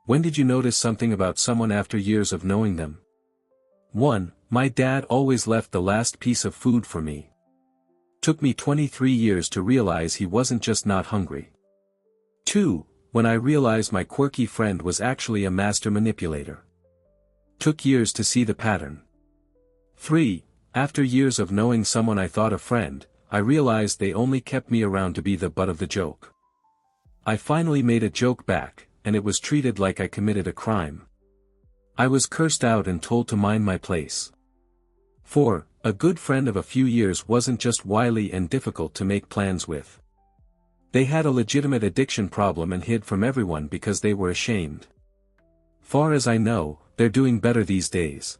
When did you notice something about someone after years of knowing them? 1. My dad always left the last piece of food for me. Took me 23 years to realize he wasn't just not hungry. 2. When I realized my quirky friend was actually a master manipulator. Took years to see the pattern. 3. After years of knowing someone I thought a friend, I realized they only kept me around to be the butt of the joke. I finally made a joke back, and it was treated like I committed a crime. I was cursed out and told to mind my place. 4. A good friend of a few years wasn't just wily and difficult to make plans with. They had a legitimate addiction problem and hid from everyone because they were ashamed. Far as I know, they're doing better these days.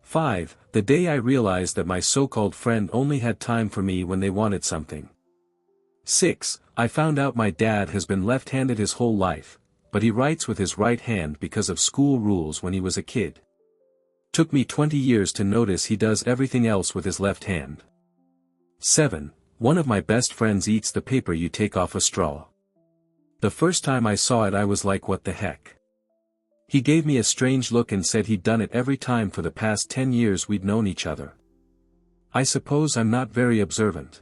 5. The day I realized that my so-called friend only had time for me when they wanted something. 6. I found out my dad has been left-handed his whole life, but he writes with his right hand because of school rules when he was a kid. Took me 20 years to notice he does everything else with his left hand. 7. One of my best friends eats the paper you take off a straw. The first time I saw it I was like, what the heck? He gave me a strange look and said he'd done it every time for the past 10 years we'd known each other. I suppose I'm not very observant.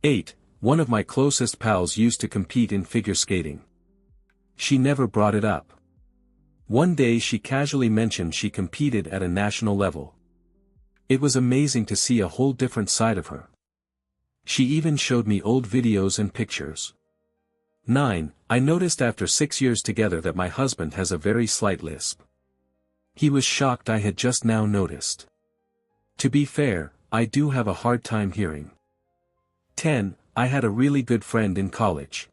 8. One of my closest pals used to compete in figure skating. She never brought it up. One day she casually mentioned she competed at a national level. It was amazing to see a whole different side of her. She even showed me old videos and pictures. 9. I noticed after 6 years together that my husband has a very slight lisp. He was shocked I had just now noticed. To be fair, I do have a hard time hearing. 10. I had a really good friend in college.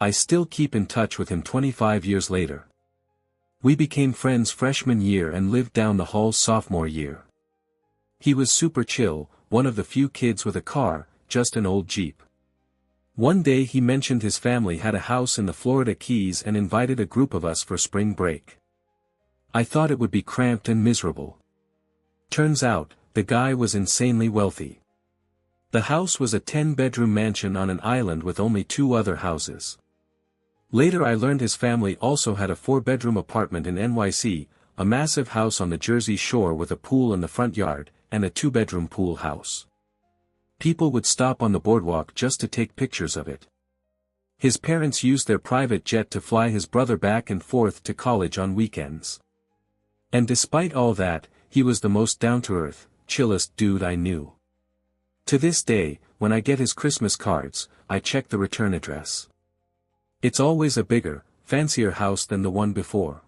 I still keep in touch with him 25 years later. We became friends freshman year and lived down the hall sophomore year. He was super chill, one of the few kids with a car, just an old Jeep. One day he mentioned his family had a house in the Florida Keys and invited a group of us for spring break. I thought it would be cramped and miserable. Turns out, the guy was insanely wealthy. The house was a 10-bedroom mansion on an island with only 2 other houses. Later I learned his family also had a 4-bedroom apartment in NYC, a massive house on the Jersey Shore with a pool in the front yard, and a 2-bedroom pool house. People would stop on the boardwalk just to take pictures of it. His parents used their private jet to fly his brother back and forth to college on weekends. And despite all that, he was the most down-to-earth, chillest dude I knew. To this day, when I get his Christmas cards, I check the return address. It's always a bigger, fancier house than the one before.